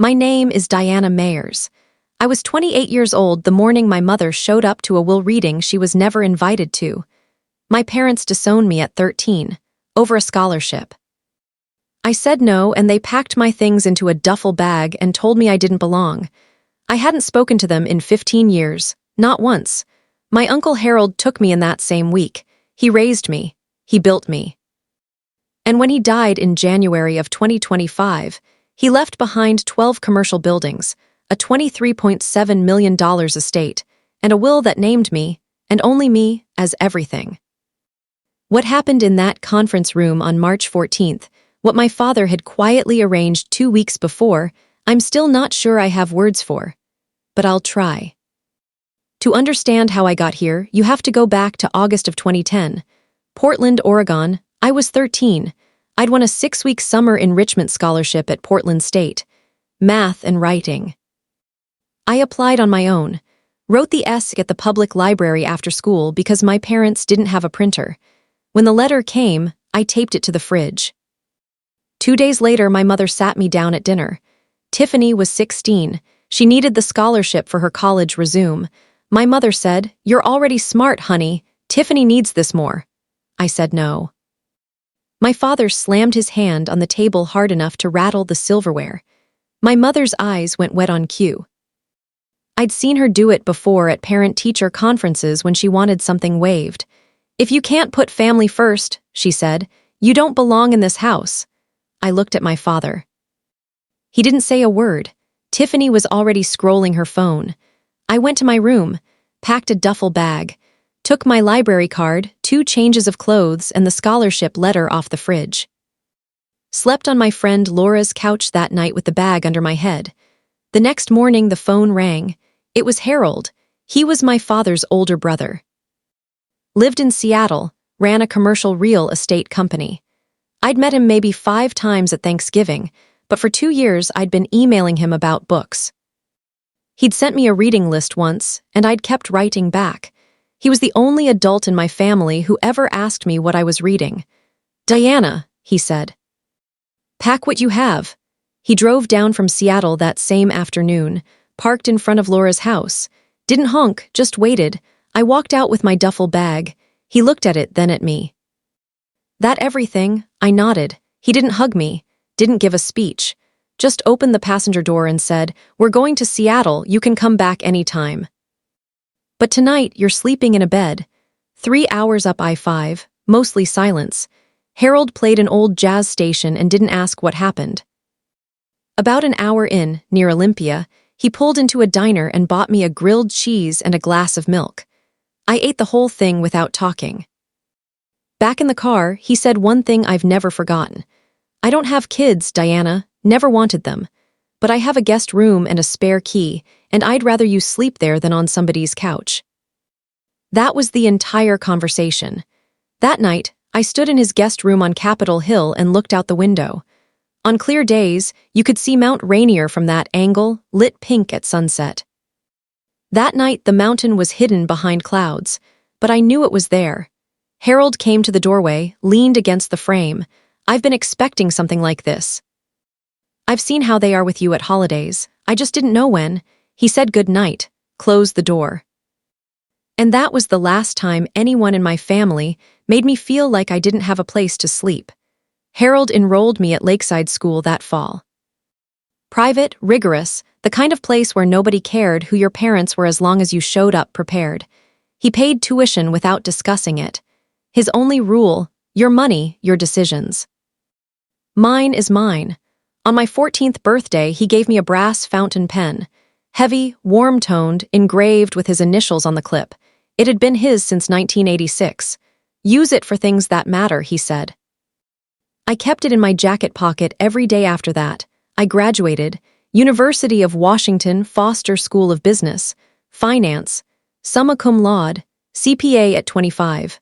My name is Diana Mayers. I was 28 years old the morning my mother showed up to a will reading she was never invited to. My parents disowned me at 13, over a scholarship. I said no, and they packed my things into a duffel bag and told me I didn't belong. I hadn't spoken to them in 15 years, not once. My Uncle Harold took me in that same week. He raised me. He built me. And when he died in January of 2025, he left behind 12 commercial buildings, a $23.7 million estate, and a will that named me, and only me, as everything. What happened in that conference room on March 14th, what my father had quietly arranged 2 weeks before, I'm still not sure I have words for. But I'll try. To understand how I got here, you have to go back to August of 2010. Portland, Oregon. I was 13. I'd won a 6-week summer enrichment scholarship at Portland State. Math and writing. I applied on my own. Wrote the essay at the public library after school because my parents didn't have a printer. When the letter came, I taped it to the fridge. 2 days later, my mother sat me down at dinner. Tiffany was 16. She needed the scholarship for her college resume. My mother said, "You're already smart, honey. Tiffany needs this more." I said no. My father slammed his hand on the table hard enough to rattle the silverware. My mother's eyes went wet on cue. I'd seen her do it before at parent-teacher conferences when she wanted something waived. "If you can't put family first," she said, "you don't belong in this house." I looked at my father. He didn't say a word. Tiffany was already scrolling her phone. I went to my room, packed a duffel bag, took my library card, 2 changes of clothes, and the scholarship letter off the fridge. Slept on my friend Laura's couch that night with the bag under my head. The next morning, the phone rang. It was Harold. He was my father's older brother. Lived in Seattle, ran a commercial real estate company. I'd met him maybe 5 times at Thanksgiving, but for 2 years I'd been emailing him about books. He'd sent me a reading list once, and I'd kept writing back. He was the only adult in my family who ever asked me what I was reading. "Diana," he said. "Pack what you have." He drove down from Seattle that same afternoon, parked in front of Laura's house. Didn't honk, just waited. I walked out with my duffel bag. He looked at it, then at me. "That everything?" I nodded. He didn't hug me, didn't give a speech. Just opened the passenger door and said, "We're going to Seattle, you can come back anytime. But tonight, you're sleeping in a bed." 3 hours up I-5, mostly silence. Harold played an old jazz station and didn't ask what happened. About an hour in, near Olympia, he pulled into a diner and bought me a grilled cheese and a glass of milk. I ate the whole thing without talking. Back in the car, he said one thing I've never forgotten. "I don't have kids, Diana, never wanted them. But I have a guest room and a spare key, and I'd rather you sleep there than on somebody's couch." That was the entire conversation. That night, I stood in his guest room on Capitol Hill and looked out the window. On clear days, you could see Mount Rainier from that angle, lit pink at sunset. That night, the mountain was hidden behind clouds, but I knew it was there. Harold came to the doorway, leaned against the frame. "I've been expecting something like this. I've seen how they are with you at holidays. I just didn't know when." He said good night, closed the door. And that was the last time anyone in my family made me feel like I didn't have a place to sleep. Harold enrolled me at Lakeside School that fall. Private, rigorous, the kind of place where nobody cared who your parents were as long as you showed up prepared. He paid tuition without discussing it. His only rule, your money, your decisions. Mine is mine. On my 14th birthday, he gave me a brass fountain pen. Heavy, warm-toned, engraved with his initials on the clip. It had been his since 1986. "Use it for things that matter," he said. I kept it in my jacket pocket every day after that. I graduated, University of Washington Foster School of Business, Finance, summa cum laude, CPA at 25.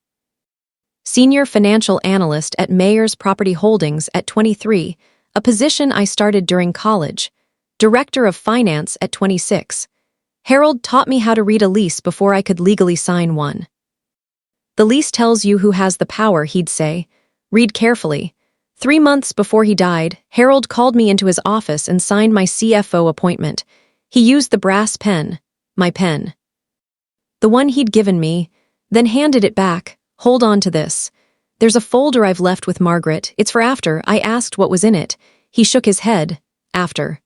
Senior Financial Analyst at Mayers Property Holdings at 23, a position I started during college. Director of Finance at 26. Harold taught me how to read a lease before I could legally sign one. "The lease tells you who has the power," he'd say. "Read carefully. 3 months before he died, Harold called me into his office and signed my CFO appointment. He used the brass pen, my pen, the one he'd given me, then handed it back. Hold on to this. There's a folder I've left with Margaret. It's for after. I asked what was in it. He shook his head. After.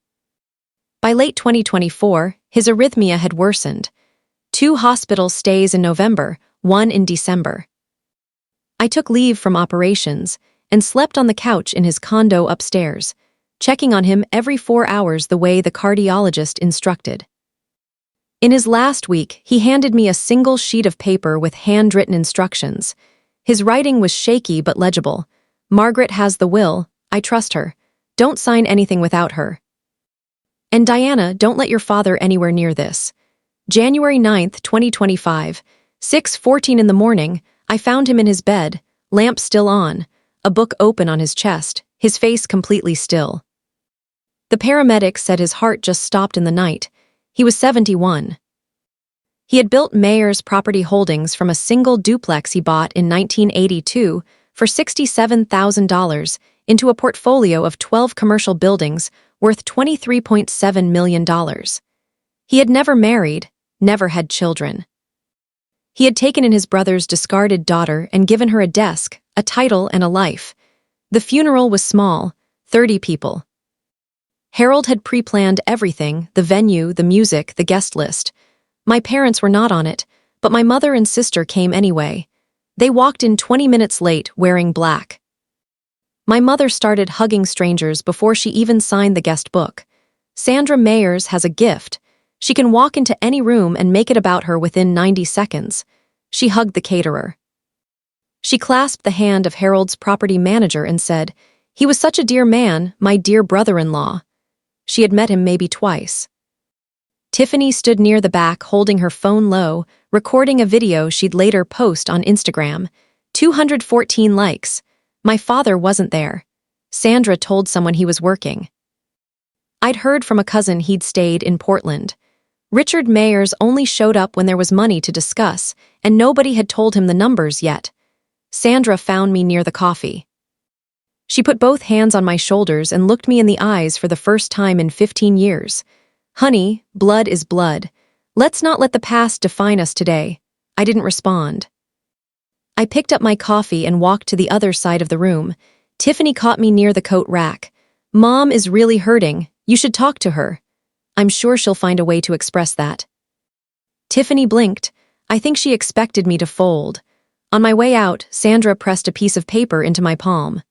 By late 2024, his arrhythmia had worsened. 2 hospital stays in November, 1 in December. I took leave from operations and slept on the couch in his condo upstairs, checking on him every 4 hours the way the cardiologist instructed. In his last week, he handed me a single sheet of paper with handwritten instructions. His writing was shaky but legible. Margaret has the will. I trust her. Don't sign anything without her. And Diana, don't let your father anywhere near this. January 9th, 2025, 6:14 in the morning, I found him in his bed, lamp still on, a book open on his chest, his face completely still. The paramedics said his heart just stopped in the night. He was 71. He had built Mayer's property holdings from a single duplex he bought in 1982 for $67,000 into a portfolio of 12 commercial buildings worth $23.7 million. He had never married, never had children. He had taken in his brother's discarded daughter and given her a desk, a title, and a life. The funeral was small, 30 people. Harold had pre-planned everything, the venue, the music, the guest list. My parents were not on it, but my mother and sister came anyway. They walked in 20 minutes late, wearing black. My mother started hugging strangers before she even signed the guest book. Sandra Mayers has a gift. She can walk into any room and make it about her within 90 seconds. She hugged the caterer. She clasped the hand of Harold's property manager and said, "He was such a dear man, my dear brother-in-law." She had met him maybe twice. Tiffany stood near the back holding her phone low, recording a video she'd later post on Instagram. 214 likes. My father wasn't there. Sandra told someone he was working. I'd heard from a cousin he'd stayed in Portland. Richard Mayers only showed up when there was money to discuss, and nobody had told him the numbers yet. Sandra found me near the coffee. She put both hands on my shoulders and looked me in the eyes for the first time in 15 years. "Honey, blood is blood. Let's not let the past define us today." I didn't respond. I picked up my coffee and walked to the other side of the room. Tiffany caught me near the coat rack. "Mom is really hurting. You should talk to her. I'm sure she'll find a way to express that." Tiffany blinked. I think she expected me to fold. On my way out, Sandra pressed a piece of paper into my palm.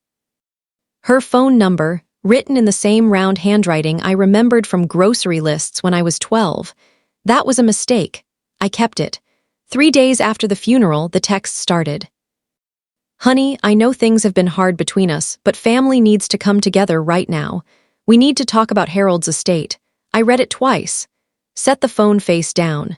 Her phone number, written in the same round handwriting I remembered from grocery lists when I was 12. That was a mistake. I kept it. 3 days after the funeral, the text started. "Honey, I know things have been hard between us, but family needs to come together right now. We need to talk about Harold's estate." I read it twice. Set the phone face down.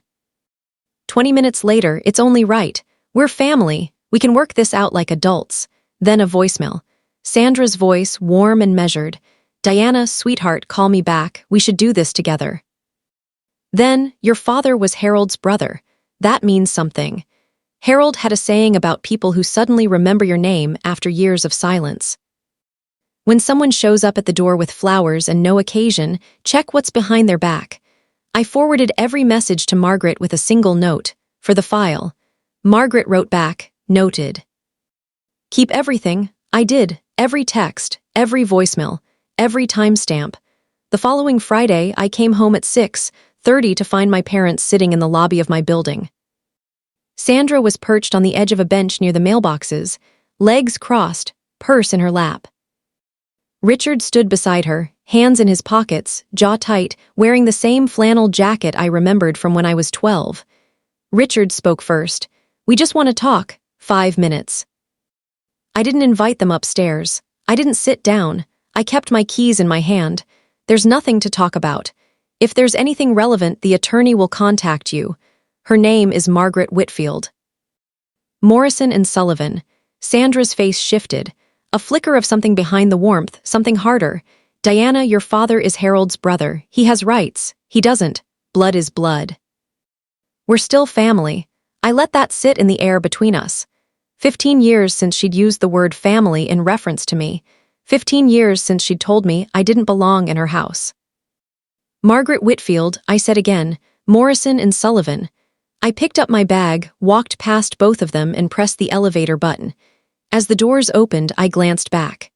20 minutes later, "It's only right. We're family. We can work this out like adults." Then a voicemail. Sandra's voice, warm and measured. "Diana, sweetheart, call me back. We should do this together." Then, "Your father was Harold's brother. That means something." Harold had a saying about people who suddenly remember your name after years of silence. When someone shows up at the door with flowers and no occasion, check what's behind their back. I forwarded every message to Margaret with a single note, for the file. Margaret wrote back, "Noted." "Keep everything." I did. Every text, every voicemail, every timestamp. The following Friday, I came home at 6:30 to find my parents sitting in the lobby of my building. Sandra was perched on the edge of a bench near the mailboxes, legs crossed, purse in her lap. Richard stood beside her, hands in his pockets, jaw tight, wearing the same flannel jacket I remembered from when I was 12. Richard spoke first. "We just want to talk. 5 minutes." I didn't invite them upstairs. I didn't sit down. I kept my keys in my hand. "There's nothing to talk about. If there's anything relevant, the attorney will contact you. Her name is Margaret Whitfield." Morrison and Sullivan. Sandra's face shifted. A flicker of something behind the warmth, something harder. "Diana, your father is Harold's brother. He has rights. He doesn't. Blood is blood. We're still family." I let that sit in the air between us. 15 years since she'd used the word family in reference to me. 15 years since she'd told me I didn't belong in her house. Margaret Whitfield, I said again, Morrison and Sullivan. I picked up my bag, walked past both of them, and pressed the elevator button. As the doors opened, I glanced back.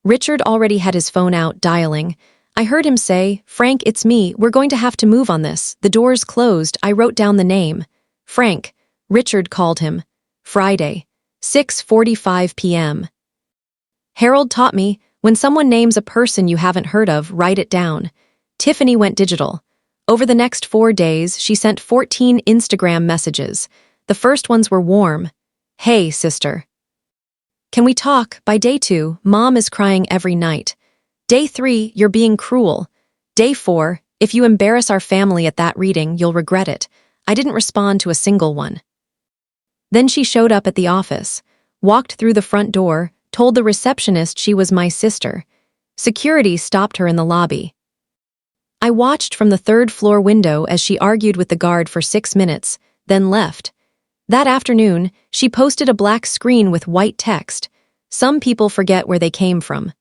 Richard already had his phone out, dialing. I heard him say, "Frank, it's me, we're going to have to move on this." The doors closed, I wrote down the name. Frank. Richard called him. Friday, 6:45 p.m. Harold taught me, when someone names a person you haven't heard of, write it down. Tiffany went digital. Over the next 4 days, she sent 14 Instagram messages. The first ones were warm. "Hey, sister. Can we talk?" By day 2, Mom is crying every night. Day 3, you're being cruel. Day 4, if you embarrass our family at that reading, you'll regret it. I didn't respond to a single one. Then she showed up at the office, walked through the front door, told the receptionist she was my sister. Security stopped her in the lobby. I watched from the 3rd floor window as she argued with the guard for 6 minutes, then left. That afternoon, she posted a black screen with white text. Some people forget where they came from.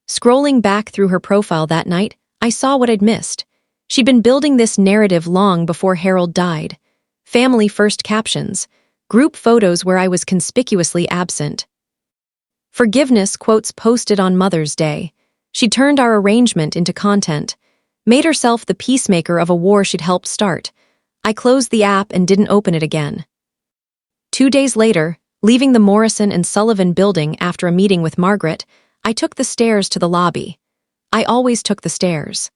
Scrolling back through her profile that night, I saw what I'd missed. She'd been building this narrative long before Harold died. Family first captions, group photos where I was conspicuously absent. Forgiveness quotes posted on Mother's Day. She turned our arrangement into content, made herself the peacemaker of a war she'd helped start. I closed the app and didn't open it again. 2 days later, leaving the Morrison and Sullivan building after a meeting with Margaret, I took the stairs to the lobby. I always took the stairs.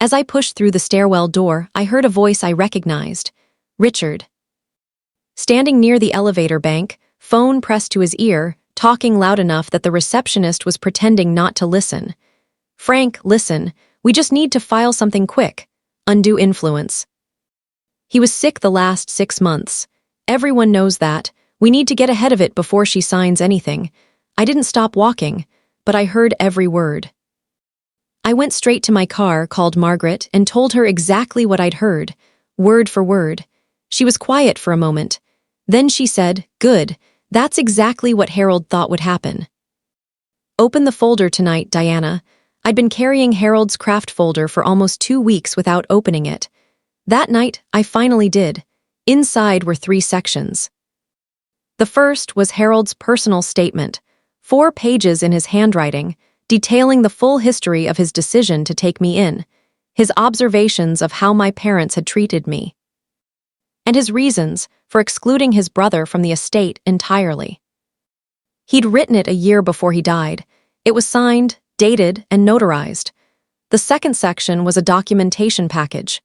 As I pushed through the stairwell door, I heard a voice I recognized. Richard. Standing near the elevator bank, phone pressed to his ear, talking loud enough that the receptionist was pretending not to listen. "Frank, listen, we just need to file something quick. Undue influence. He was sick the last 6 months. Everyone knows that. We need to get ahead of it before she signs anything." I didn't stop walking, but I heard every word. I went straight to my car, called Margaret, and told her exactly what I'd heard, word for word. She was quiet for a moment. Then she said, "Good, that's exactly what Harold thought would happen." "Open the folder tonight, Diana." I'd been carrying Harold's craft folder for almost 2 weeks without opening it. That night, I finally did. Inside were 3 sections. The first was Harold's personal statement, 4 pages in his handwriting, detailing the full history of his decision to take me in, his observations of how my parents had treated me, and his reasons for excluding his brother from the estate entirely. He'd written it a year before he died. It was signed, dated, and notarized. The second section was a documentation package.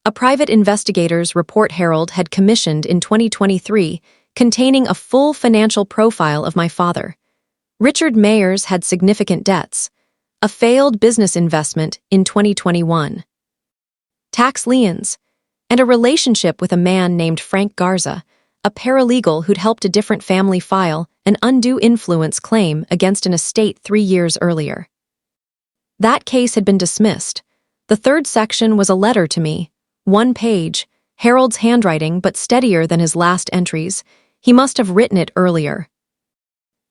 A private investigator's report Harold had commissioned in 2023, containing a full financial profile of my father. Richard Mayers had significant debts, a failed business investment in 2021, tax liens, and a relationship with a man named Frank Garza, a paralegal who'd helped a different family file an undue influence claim against an estate 3 years earlier. That case had been dismissed. The third section was a letter to me, 1 page, Harold's handwriting but steadier than his last entries. He must have written it earlier.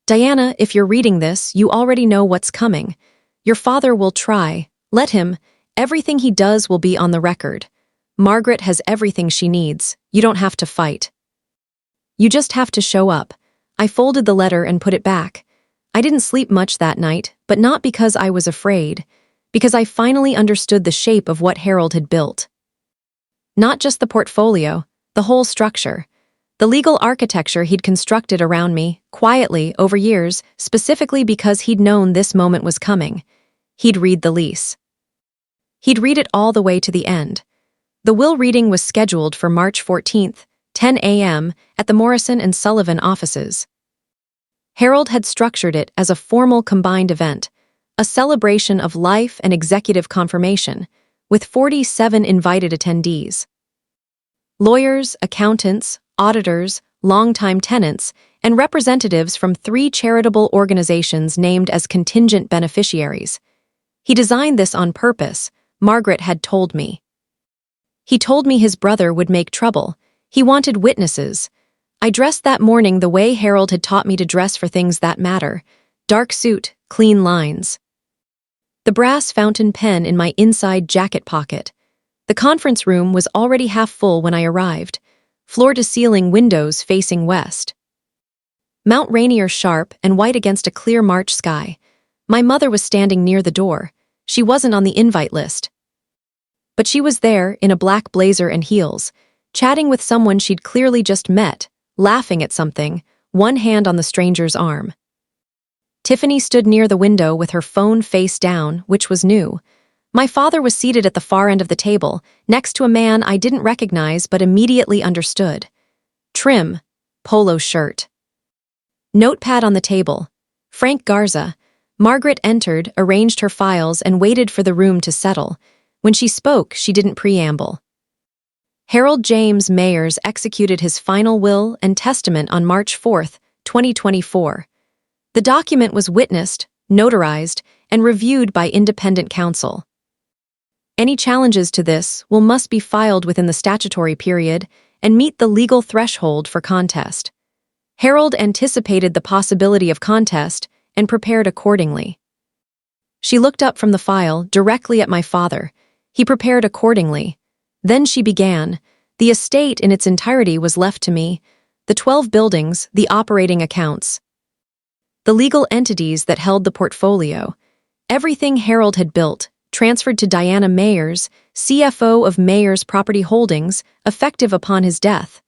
"Diana, if you're reading this, you already know what's coming. Your father will try. Let him. Everything he does will be on the record. Margaret has everything she needs. You don't have to fight. You just have to show up." I folded the letter and put it back. I didn't sleep much that night, but not because I was afraid, because I finally understood the shape of what Harold had built. Not just the portfolio, the whole structure. The legal architecture he'd constructed around me, quietly, over years, specifically because he'd known this moment was coming. He'd read the lease. He'd read it all the way to the end. The will reading was scheduled for March 14th, 10 a.m., at the Morrison and Sullivan offices. Harold had structured it as a formal combined event, a celebration of life and executive confirmation, with 47 invited attendees. Lawyers, accountants, auditors, longtime tenants, and representatives from 3 charitable organizations named as contingent beneficiaries. He designed this on purpose, Margaret had told me. He told me his brother would make trouble. He wanted witnesses. I dressed that morning the way Harold had taught me to dress for things that matter. Dark suit, clean lines. The brass fountain pen in my inside jacket pocket. The conference room was already half full when I arrived. Floor-to-ceiling windows facing west. Mount Rainier sharp and white against a clear March sky. My mother was standing near the door. She wasn't on the invite list. But she was there, in a black blazer and heels, chatting with someone she'd clearly just met, laughing at something, one hand on the stranger's arm. Tiffany stood near the window with her phone face down, which was new. My father was seated at the far end of the table, next to a man I didn't recognize but immediately understood. Trim, polo shirt. Notepad on the table. Frank Garza. Margaret entered, arranged her files, and waited for the room to settle. When she spoke, she didn't preamble. Harold James Mayers executed his final will and testament on March 4, 2024. The document was witnessed, notarized, and reviewed by independent counsel. Any challenges to this will must be filed within the statutory period and meet the legal threshold for contest. Harold anticipated the possibility of contest and prepared accordingly. She looked up from the file directly at my father. He prepared accordingly. Then she began. The estate in its entirety was left to me, the 12 buildings, the operating accounts, the legal entities that held the portfolio. Everything Harold had built, transferred to Diana Mayers, CFO of Mayers Property Holdings, effective upon his death.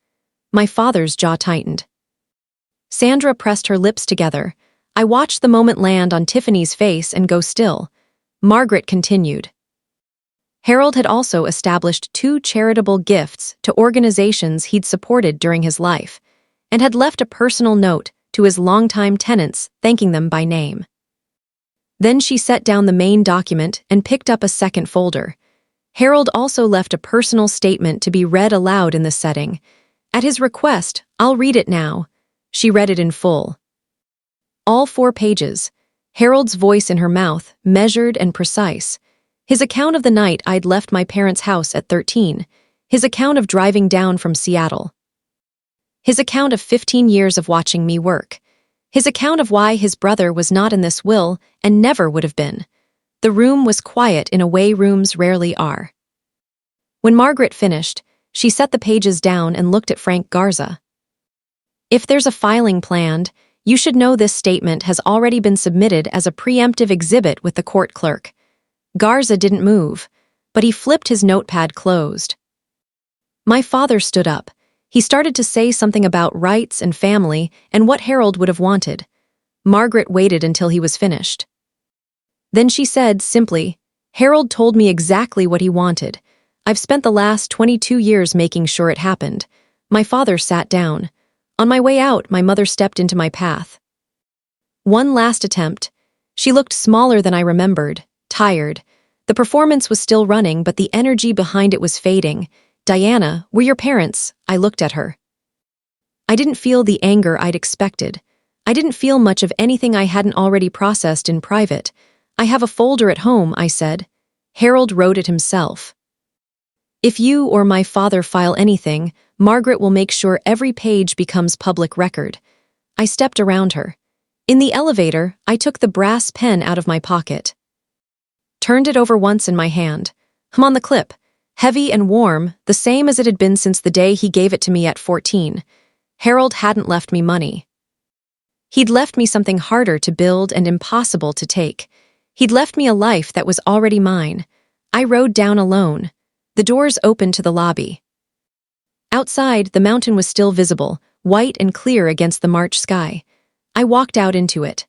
My father's jaw tightened. Sandra pressed her lips together. I watched the moment land on Tiffany's face and go still. Margaret continued. Harold had also established 2 charitable gifts to organizations he'd supported during his life, and had left a personal note to his longtime tenants thanking them by name. Then she set down the main document and picked up a second folder. Harold also left a personal statement to be read aloud in this setting. At his request, I'll read it now. She read it in full. All 4 pages. Harold's voice in her mouth, measured and precise. His account of the night I'd left my parents' house at 13. His account of driving down from Seattle. His account of 15 years of watching me work. His account of why his brother was not in this will and never would have been. The room was quiet in a way rooms rarely are. When Margaret finished, she set the pages down and looked at Frank Garza. If there's a filing planned, you should know this statement has already been submitted as a preemptive exhibit with the court clerk. Garza didn't move, but he flipped his notepad closed. My father stood up. He started to say something about rights and family and what Harold would have wanted. Margaret waited until he was finished. Then she said simply, Harold told me exactly what he wanted. I've spent the last 22 years making sure it happened. My father sat down. On my way out, my mother stepped into my path. One last attempt. She looked smaller than I remembered, tired. The performance was still running, but the energy behind it was fading. Diana, we're your parents. I looked at her. I didn't feel the anger I'd expected. I didn't feel much of anything I hadn't already processed in private. I have a folder at home, I said. Harold wrote it himself. If you or my father file anything, Margaret will make sure every page becomes public record. I stepped around her. In the elevator, I took the brass pen out of my pocket. Turned it over once in my hand. I'm on the clip. Heavy and warm, the same as it had been since the day he gave it to me at 14. Harold hadn't left me money. He'd left me something harder to build and impossible to take. He'd left me a life that was already mine. I rode down alone. The doors opened to the lobby. Outside, the mountain was still visible, white and clear against the March sky. I walked out into it.